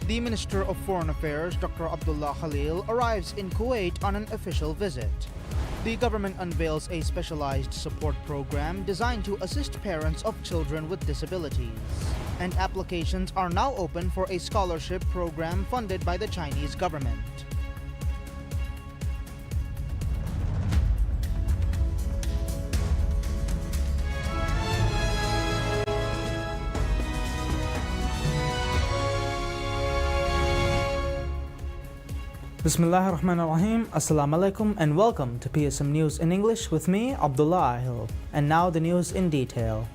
The Minister of Foreign Affairs, Dr. Abdullah Khalil, arrives in Kuwait on an official visit. The government unveils a specialized support program designed to assist parents of children with disabilities. And applications are now open for a scholarship program funded by the Chinese government. Bismillah ar-Rahman ar-Rahim, Assalamu alaikum and welcome to PSM News in English with me, Abdullah Ahil. And now the news in detail.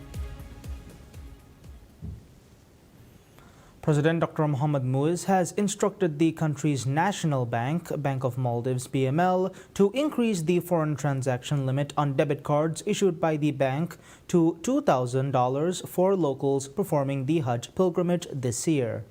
President Dr. Mohamed Muiz has instructed the country's national bank, Bank of Maldives BML, to increase the foreign transaction limit on debit cards issued by the bank to $2,000 for locals performing the Hajj pilgrimage this year.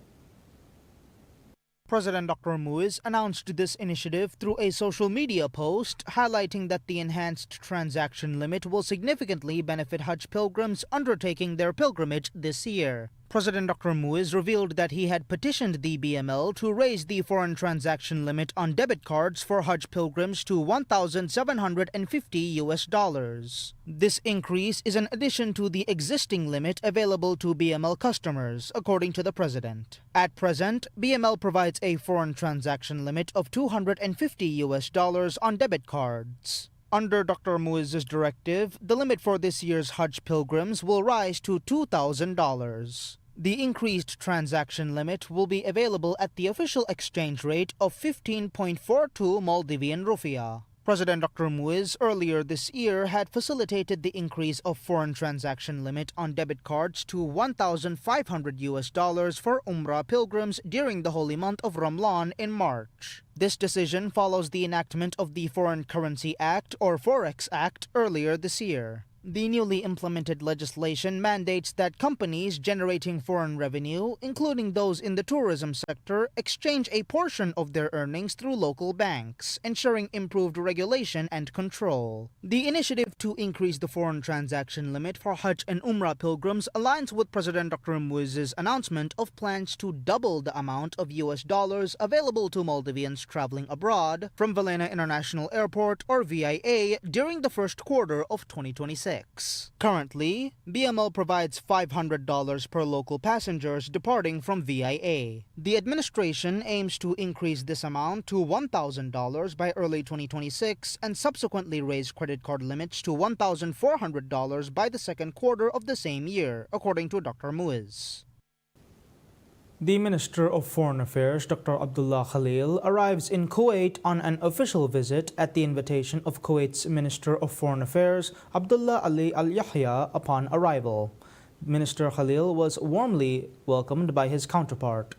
President Dr. Muiz announced this initiative through a social media post highlighting that the enhanced transaction limit will significantly benefit Hajj pilgrims undertaking their pilgrimage this year. President Dr. Muiz revealed that he had petitioned the BML to raise the foreign transaction limit on debit cards for Hajj pilgrims to $1,750. This increase is an addition to the existing limit available to BML customers, according to the president. At present, BML provides a foreign transaction limit of $250 on debit cards. Under Dr. Muiz's directive, the limit for this year's Hajj pilgrims will rise to $2,000. The increased transaction limit will be available at the official exchange rate of 15.42 Maldivian rupiah. President Dr. Muiz earlier this year had facilitated the increase of foreign transaction limit on debit cards to $1,500 for Umrah pilgrims during the holy month of Ramadan in March. This decision follows the enactment of the Foreign Currency Act or Forex Act earlier this year. The newly implemented legislation mandates that companies generating foreign revenue, including those in the tourism sector, exchange a portion of their earnings through local banks, ensuring improved regulation and control. The initiative to increase the foreign transaction limit for Hajj and Umrah pilgrims aligns with President Dr. Muiz's announcement of plans to double the amount of US dollars available to Maldivians traveling abroad from Vilhena International Airport or VIA during the first quarter of 2026. Currently, BML provides $500 per local passengers departing from VIA. The administration aims to increase this amount to $1,000 by early 2026 and subsequently raise credit card limits to $1,400 by the second quarter of the same year, according to Dr. Muiz. The Minister of Foreign Affairs, Dr. Abdullah Khalil, arrives in Kuwait on an official visit at the invitation of Kuwait's Minister of Foreign Affairs, Abdullah Ali Al Yahya, upon arrival. Minister Khalil was warmly welcomed by his counterpart.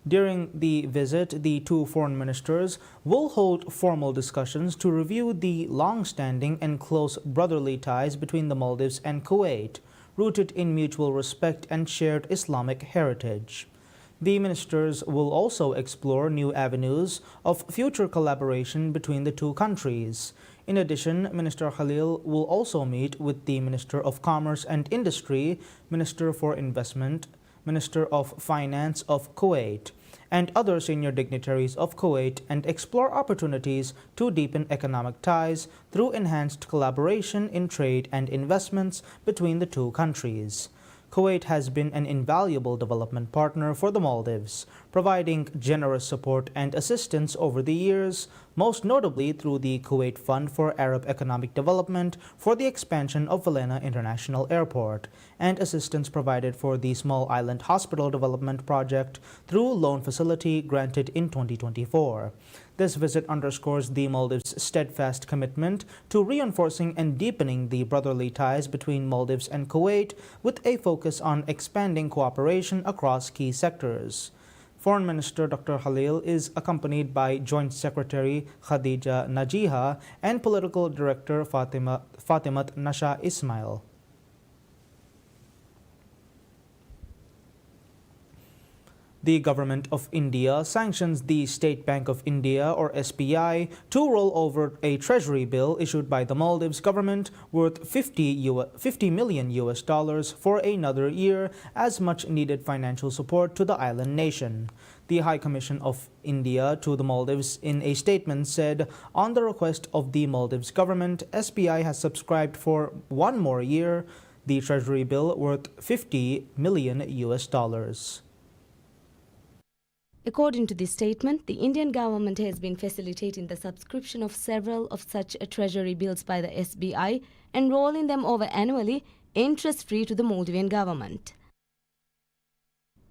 During the visit, the two foreign ministers will hold formal discussions to review the long-standing and close brotherly ties between the Maldives and Kuwait, rooted in mutual respect and shared Islamic heritage. The ministers will also explore new avenues of future collaboration between the two countries. In addition, Minister Khalil will also meet with the Minister of Commerce and Industry, Minister for Investment, Minister of Finance of Kuwait, and other senior dignitaries of Kuwait and explore opportunities to deepen economic ties through enhanced collaboration in trade and investments between the two countries. Kuwait has been an invaluable development partner for the Maldives, providing generous support and assistance over the years, most notably through the Kuwait Fund for Arab Economic Development for the expansion of Vilhena International Airport, and assistance provided for the Small Island Hospital Development Project through loan facility granted in 2024. This visit underscores the Maldives' steadfast commitment to reinforcing and deepening the brotherly ties between Maldives and Kuwait, with a focus on expanding cooperation across key sectors. Foreign Minister Dr. Khalil is accompanied by Joint Secretary Khadija Najiha and Political Director Fatimat Nasha Ismail. The Government of India sanctions the State Bank of India, or SBI, to roll over a treasury bill issued by the Maldives government worth $50 million for another year as much needed financial support to the island nation. The High Commission of India to the Maldives in a statement said, on the request of the Maldives government, SBI has subscribed for one more year the Treasury bill worth 50 million US dollars. According to this statement, the Indian government has been facilitating the subscription of several of such treasury bills by the SBI and rolling them over annually, interest-free to the Maldivian government.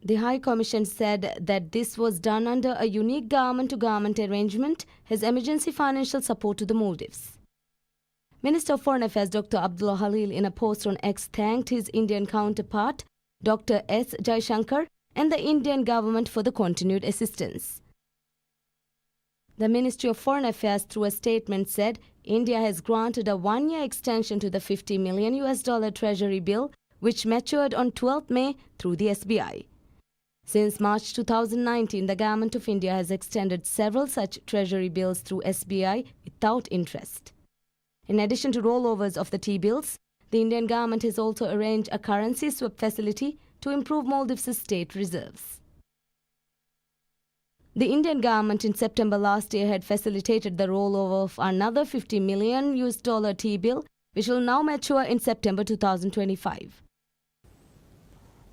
The High Commission said that this was done under a unique government-to-government arrangement as emergency financial support to the Maldives. Minister of Foreign Affairs Dr. Abdullah Halil in a post on X thanked his Indian counterpart Dr. S. Jaishankar and the Indian government for the continued assistance. The Ministry of Foreign Affairs through a statement said India has granted a one-year extension to the 50 million US dollar Treasury bill which matured on 12th May through the SBI. Since March 2019, the Government of India has extended several such Treasury bills through SBI without interest. In addition to rollovers of the T-bills, the Indian government has also arranged a currency swap facility to improve Maldives' state reserves. The Indian government in September last year had facilitated the rollover of another 50 million US dollar T-bill, which will now mature in September 2025.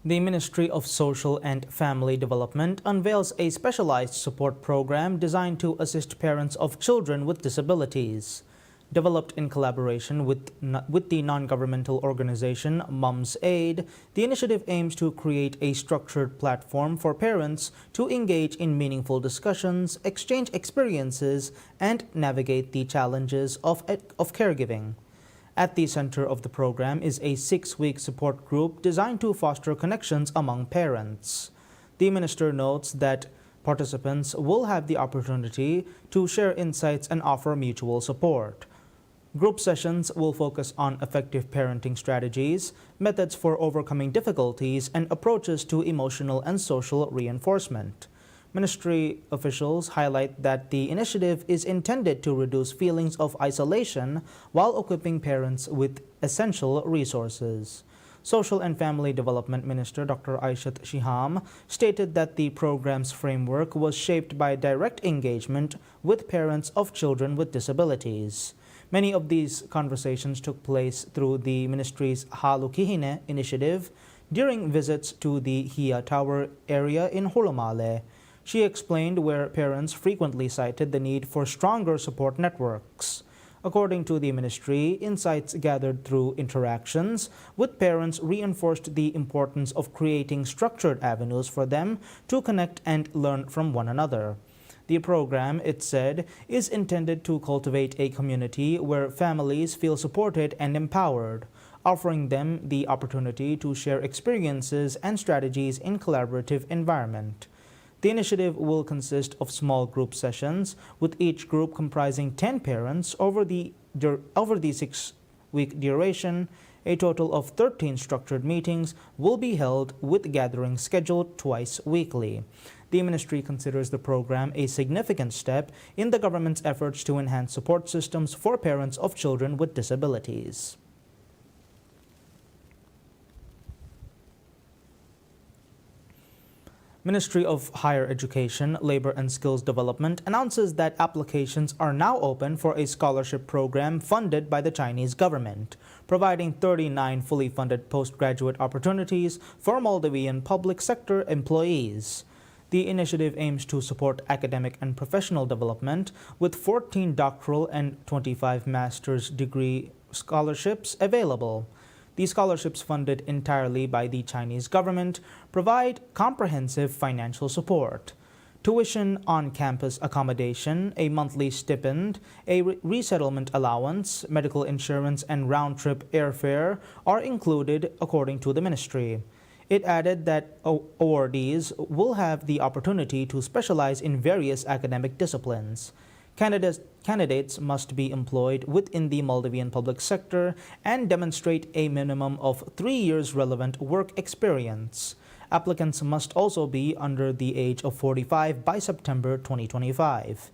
The Ministry of Social and Family Development unveils a specialized support program designed to assist parents of children with disabilities. Developed in collaboration with the non-governmental organization Mums Aid, the initiative aims to create a structured platform for parents to engage in meaningful discussions, exchange experiences, and navigate the challenges of caregiving. At the center of the program is a 6-week support group designed to foster connections among parents. The minister notes that participants will have the opportunity to share insights and offer mutual support. Group sessions will focus on effective parenting strategies, methods for overcoming difficulties, and approaches to emotional and social reinforcement. Ministry officials highlight that the initiative is intended to reduce feelings of isolation while equipping parents with essential resources. Social and Family Development Minister Dr. Aishat Shiham stated that the program's framework was shaped by direct engagement with parents of children with disabilities. Many of these conversations took place through the ministry's Halukihine initiative during visits to the Hia Tower area in Holomale. She explained where parents frequently cited the need for stronger support networks. According to the ministry, insights gathered through interactions with parents reinforced the importance of creating structured avenues for them to connect and learn from one another. The program, it said, is intended to cultivate a community where families feel supported and empowered, offering them the opportunity to share experiences and strategies in collaborative environment. The initiative will consist of small group sessions, with each group comprising 10 parents over the 6-week duration. A total of 13 structured meetings will be held, with gatherings scheduled twice weekly. The ministry considers the program a significant step in the government's efforts to enhance support systems for parents of children with disabilities. Ministry of Higher Education, Labor and Skills Development announces that applications are now open for a scholarship program funded by the Chinese government, providing 39 fully funded postgraduate opportunities for Maldivian public sector employees. The initiative aims to support academic and professional development with 14 doctoral and 25 master's degree scholarships available. These scholarships, funded entirely by the Chinese government, provide comprehensive financial support. Tuition, on-campus accommodation, a monthly stipend, a resettlement allowance, medical insurance, and round-trip airfare are included, according to the ministry. It added that awardees will have the opportunity to specialize in various academic disciplines. Candidates must be employed within the Maldivian public sector and demonstrate a minimum of 3 years relevant work experience. Applicants must also be under the age of 45 by September 2025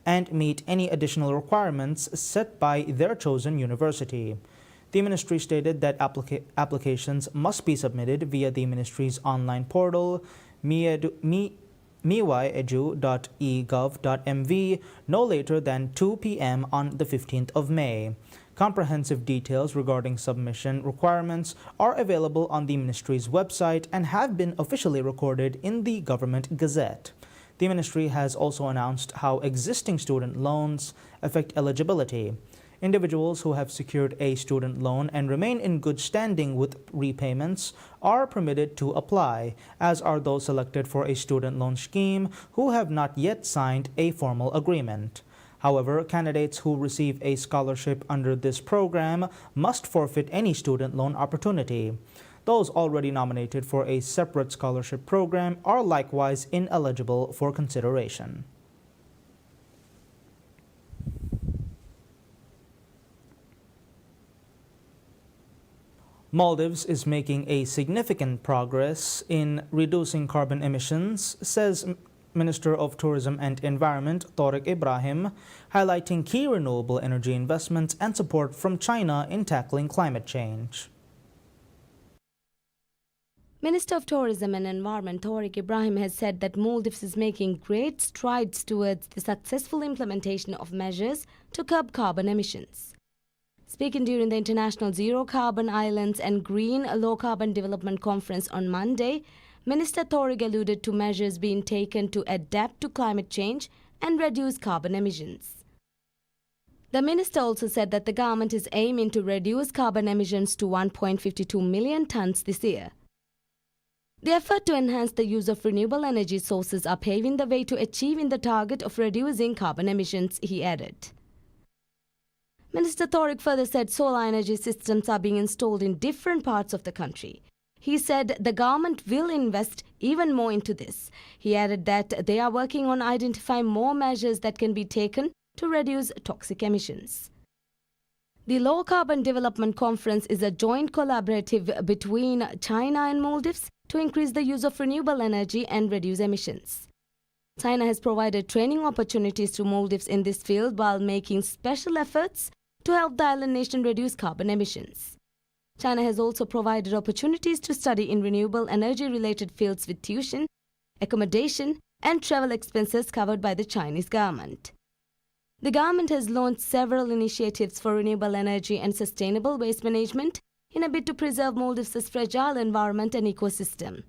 and meet any additional requirements set by their chosen university. The ministry stated that applications must be submitted via the ministry's online portal, miwaiedu.egov.mv no later than 2 p.m. on the 15th of May. Comprehensive details regarding submission requirements are available on the ministry's website and have been officially recorded in the Government Gazette. The ministry has also announced how existing student loans affect eligibility. Individuals who have secured a student loan and remain in good standing with repayments are permitted to apply, as are those selected for a student loan scheme who have not yet signed a formal agreement. However, candidates who receive a scholarship under this program must forfeit any student loan opportunity. Those already nominated for a separate scholarship program are likewise ineligible for consideration. Maldives is making a significant progress in reducing carbon emissions, says Minister of Tourism and Environment Tariq Ibrahim, highlighting key renewable energy investments and support from China in tackling climate change. Minister of Tourism and Environment Tariq Ibrahim has said that Maldives is making great strides towards the successful implementation of measures to curb carbon emissions. Speaking during the International Zero Carbon Islands and Green Low Carbon Development Conference on Monday, Minister Tariq alluded to measures being taken to adapt to climate change and reduce carbon emissions. The minister also said that the government is aiming to reduce carbon emissions to 1.52 million tons this year. The effort to enhance the use of renewable energy sources are paving the way to achieving the target of reducing carbon emissions, he added. Minister Tariq further said solar energy systems are being installed in different parts of the country. He said the government will invest even more into this. He added that they are working on identifying more measures that can be taken to reduce toxic emissions. The Low Carbon Development Conference is a joint collaborative between China and Maldives to increase the use of renewable energy and reduce emissions. China has provided training opportunities to Maldives in this field while making special efforts to help the island nation reduce carbon emissions. China has also provided opportunities to study in renewable energy-related fields with tuition, accommodation, and travel expenses covered by the Chinese government. The government has launched several initiatives for renewable energy and sustainable waste management in a bid to preserve Maldives' fragile environment and ecosystem.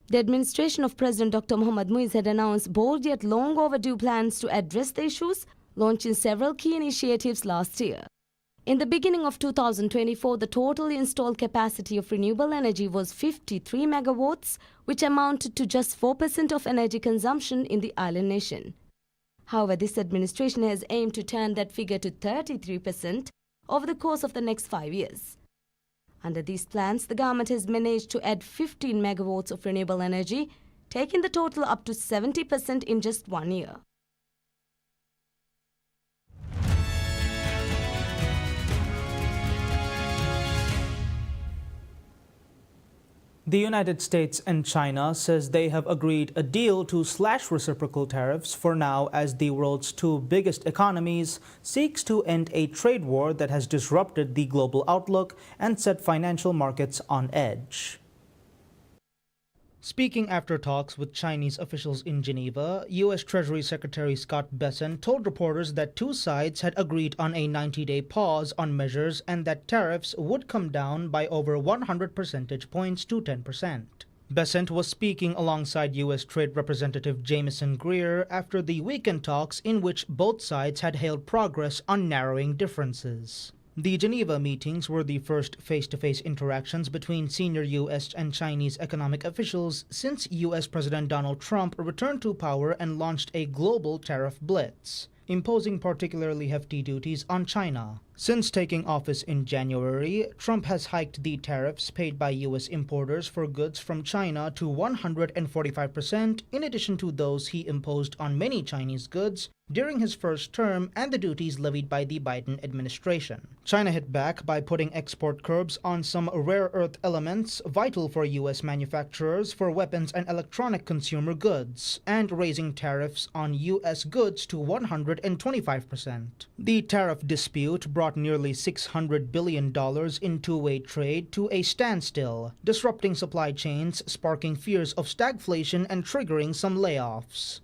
The administration of President Dr. Mohammad Muiz had announced bold yet long overdue plans to address the issues, launching several key initiatives last year. In the beginning of 2024, the total installed capacity of renewable energy was 53 megawatts, which amounted to just 4% of energy consumption in the island nation. However, this administration has aimed to turn that figure to 33% over the course of the next 5 years. Under these plans, the government has managed to add 15 megawatts of renewable energy, taking the total up to 70% in just 1 year. The United States and China says they have agreed a deal to slash reciprocal tariffs for now as the world's two biggest economies seeks to end a trade war that has disrupted the global outlook and set financial markets on edge. Speaking after talks with Chinese officials in Geneva, U.S. Treasury Secretary Scott Bessent told reporters that two sides had agreed on a 90-day pause on measures and that tariffs would come down by over 100 percentage points to 10%. Bessent was speaking alongside U.S. Trade Representative Jameson Greer after the weekend talks in which both sides had hailed progress on narrowing differences. The Geneva meetings were the first face-to-face interactions between senior U.S. and Chinese economic officials since U.S. President Donald Trump returned to power and launched a global tariff blitz, imposing particularly hefty duties on China. Since taking office in January, Trump has hiked the tariffs paid by U.S. importers for goods from China to 145%, in addition to those he imposed on many Chinese goods during his first term and the duties levied by the Biden administration. China hit back by putting export curbs on some rare earth elements vital for U.S. manufacturers for weapons and electronic consumer goods, and raising tariffs on U.S. goods to 125%. The tariff dispute brought brought nearly $600 billion in two-way trade to a standstill, disrupting supply chains, sparking fears of stagflation and triggering some layoffs.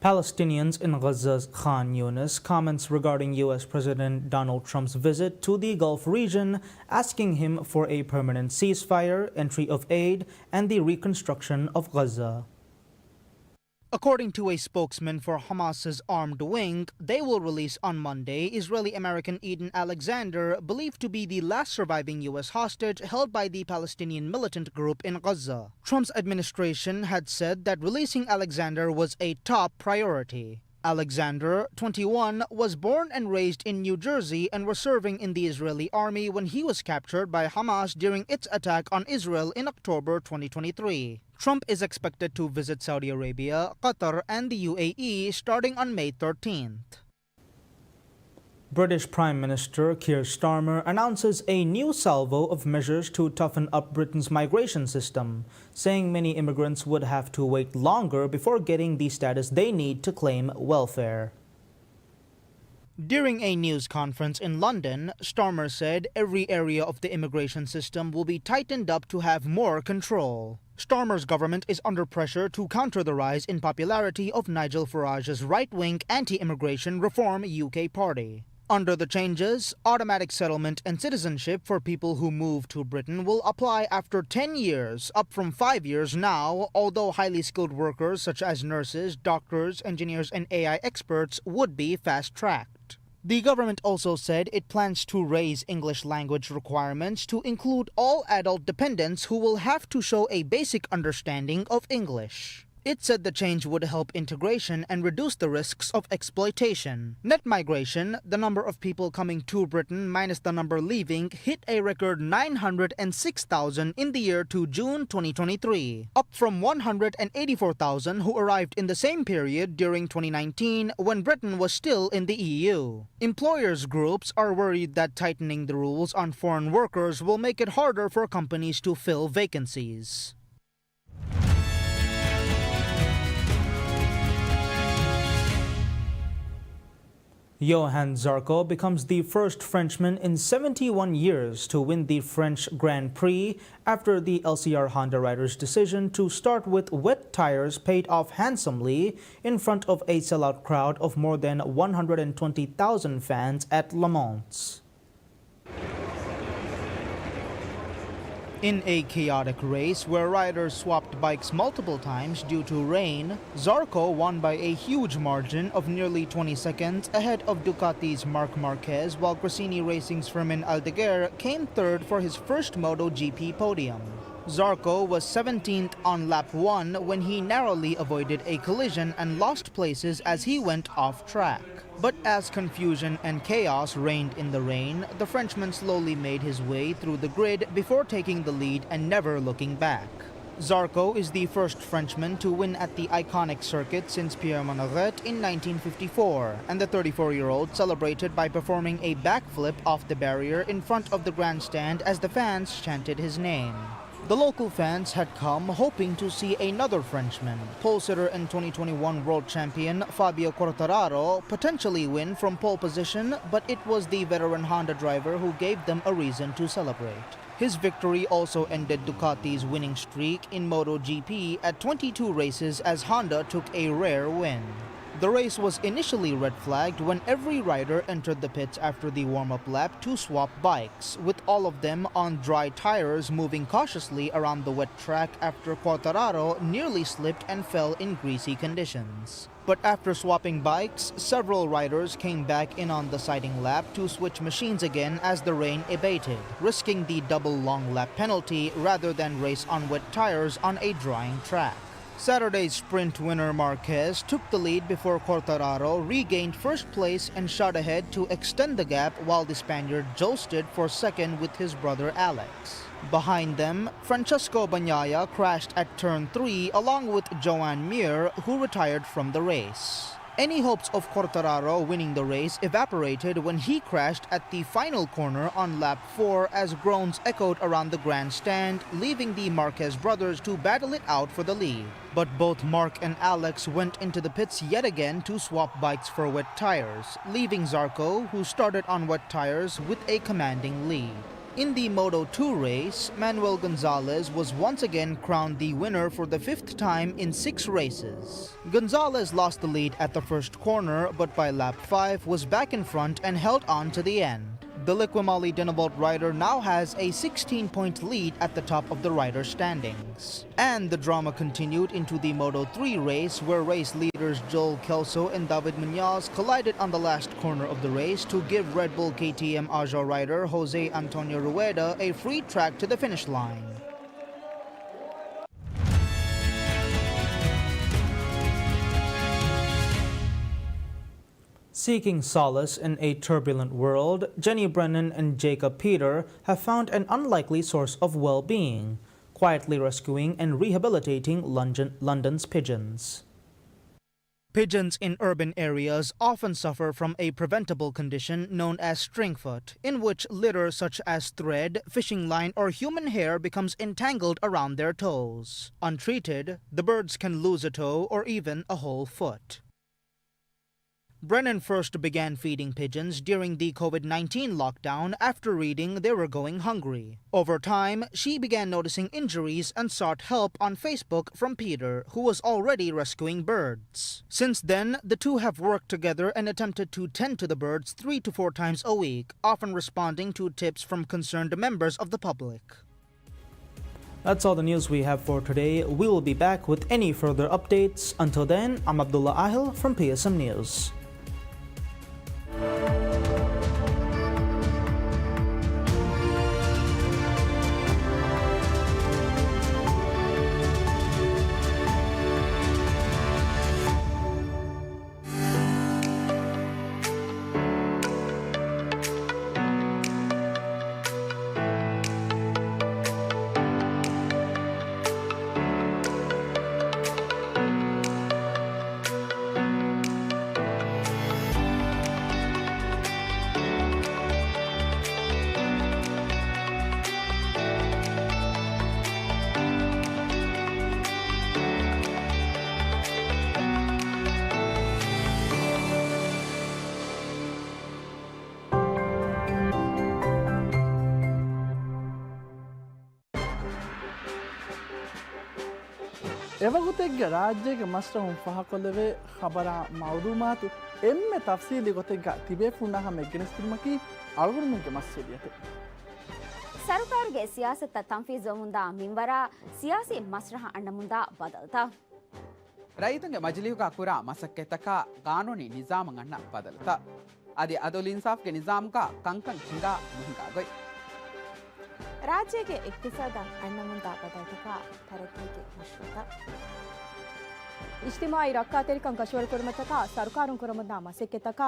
Palestinians in Gaza's Khan Yunis comments regarding U.S. President Donald Trump's visit to the Gulf region, asking him for a permanent ceasefire, entry of aid, and the reconstruction of Gaza. According to a spokesman for Hamas's armed wing, they will release on Monday Israeli-American Eden Alexander, believed to be the last surviving U.S. hostage held by the Palestinian militant group in Gaza. Trump's administration had said that releasing Alexander was a top priority. Alexander, 21, was born and raised in New Jersey and was serving in the Israeli army when he was captured by Hamas during its attack on Israel in October 2023. Trump is expected to visit Saudi Arabia, Qatar, and the UAE starting on May 13th. British Prime Minister Keir Starmer announces a new salvo of measures to toughen up Britain's migration system, saying many immigrants would have to wait longer before getting the status they need to claim welfare. During a news conference in London, Starmer said every area of the immigration system will be tightened up to have more control. Starmer's government is under pressure to counter the rise in popularity of Nigel Farage's right-wing anti-immigration Reform UK party. Under the changes, automatic settlement and citizenship for people who move to Britain will apply after 10 years, up from 5 years now, although highly skilled workers such as nurses, doctors, engineers, and AI experts would be fast-tracked. The government also said it plans to raise English language requirements to include all adult dependents who will have to show a basic understanding of English. It said the change would help integration and reduce the risks of exploitation. Net migration, the number of people coming to Britain minus the number leaving, hit a record 906,000 in the year to June 2023, up from 184,000 who arrived in the same period during 2019 when Britain was still in the EU. Employers groups are worried that tightening the rules on foreign workers will make it harder for companies to fill vacancies. Johann Zarco becomes the first Frenchman in 71 years to win the French Grand Prix after the LCR Honda rider's decision to start with wet tires paid off handsomely in front of a sellout crowd of more than 120,000 fans at Le Mans. In a chaotic race where riders swapped bikes multiple times due to rain, Zarco won by a huge margin of nearly 20 seconds ahead of Ducati's Marc Marquez, while Gresini Racing's Fermin Aldeguer came third for his first MotoGP podium. Zarco was 17th on lap 1 when he narrowly avoided a collision and lost places as he went off track. But as confusion and chaos reigned in the rain, the Frenchman slowly made his way through the grid before taking the lead and never looking back. Zarco is the first Frenchman to win at the iconic circuit since Pierre Monneret in 1954, and the 34-year-old celebrated by performing a backflip off the barrier in front of the grandstand as the fans chanted his name. The local fans had come hoping to see another Frenchman, pole sitter and 2021 world champion Fabio Quartararo, potentially win from pole position, but it was the veteran Honda driver who gave them a reason to celebrate. His victory also ended Ducati's winning streak in MotoGP at 22 races as Honda took a rare win. The race was initially red-flagged when every rider entered the pits after the warm-up lap to swap bikes, with all of them on dry tires moving cautiously around the wet track after Quartararo nearly slipped and fell in greasy conditions. But after swapping bikes, several riders came back in on the sighting lap to switch machines again as the rain abated, risking the double long lap penalty rather than race on wet tires on a drying track. Saturday's sprint winner Marquez took the lead before Quartararo regained first place and shot ahead to extend the gap while the Spaniard josted for second with his brother Alex. Behind them, Francesco Bagnaia crashed at turn 3 along with Joan Mir, who retired from the race. Any hopes of Quartararo winning the race evaporated when he crashed at the final corner on lap 4 as groans echoed around the grandstand, leaving the Marquez brothers to battle it out for the lead. But both Mark and Alex went into the pits yet again to swap bikes for wet tires, leaving Zarco, who started on wet tires, with a commanding lead. In the Moto2 race, Manuel Gonzalez was once again crowned the winner for the 5th time in 6 races. Gonzalez lost the lead at the first corner, but by lap 5 was back in front and held on to the end. The Liqui Moly rider now has a 16-point lead at the top of the rider standings. And the drama continued into the Moto3 race, where race leaders Joel Kelso and David Munoz collided on the last corner of the race to give Red Bull KTM Ajo rider Jose Antonio Rueda a free track to the finish line. Seeking solace in a turbulent world, Jenny Brennan and Jacob Peter have found an unlikely source of well-being, quietly rescuing and rehabilitating London's pigeons. Pigeons in urban areas often suffer from a preventable condition known as stringfoot, in which litter such as thread, fishing line, or human hair becomes entangled around their toes. Untreated, the birds can lose a toe or even a whole foot. Brennan first began feeding pigeons during the COVID-19 lockdown after reading they were going hungry. Over time, she began noticing injuries and sought help on Facebook from Peter, who was already rescuing birds. Since then, the two have worked together and attempted to tend to the birds 3 to 4 times a week, often responding to tips from concerned members of the public. That's all the news we have for today. We will be back with any further updates. Until then, I'm Abdullah Ahil from PSM News. එවගුතෙක්ගේ රාජ්‍යයක මස්ටහුම් පහකොල්ලවේ خبرා මවුරුමාතු එම්ම තෆ්සීලි ගොතෙක්ග තිබේ ෆුන්නහම එක්ගෙනස්තිීමකි අල්ගුරුමුන්ගේ මස්සෙලියත ಸರಕಾರಿಗೆ ಸಿಯಾಸತ್ತ ತಂಫೀಜ್ ಮುಂದ ಮಿಂಬರ ಸಿಯಾಸಿ ಮಸ್ರಹ ಅಣ್ಣ ಮುಂದ ಬದಲ್ತಾ ರೈತಂಗೆ ಮಜಲಿಯುಗ ಕುರ ಮಸಕ್ಕೆತಕ ಕಾನೂನಿ ನಿಜಾಮ ಅಣ್ಣ ಬದಲ್ತಾ ಅದಿ ಅದೊಲ್ ಇನ್ಸಾಫ್ಗೆ ನಿಜಾಮ್ಕ ಕಂಕಂ ಹಿಂಗ ಮುಹಿಂಗಾಗೊಯ್ ರಾಜ್ಯಕ್ಕೆ ಇಕ್ತಿಸಾದ ಅಣ್ಣ ಮುಂದ ಬದಲ್ತಕ ತರಕಿಗೆ ಮಶ್ರೂತ ಇಜ್ತಿಮಾಯಿ ರಕ್ಕಾತೆರಿಕಂ ಕಶವರ್ ಕುರ್ಮತಕ ಸರ್ಕಾರಂ ಕುರಮದ ಮಸಕ್ಕೆತಕ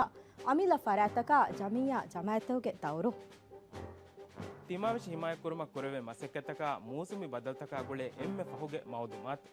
ಅಮಿಲ ಫರಾತಕ ಜಮಿಯಾ ಜಮಾಯತೋಗೆ ತವರು ತಿಮಾವಿಶ್ ಹಿಮಾಯ ಕುರ್ಮ ಕುರವೆ ಮಸಕ್ಕೆತಕ ಮೂಸುಮಿ ಬದಲ್ತಕ ಗುಳೆ ಎಮ್ಮೆ ಫಹುಗೆ ಮೌದು ಮಾತು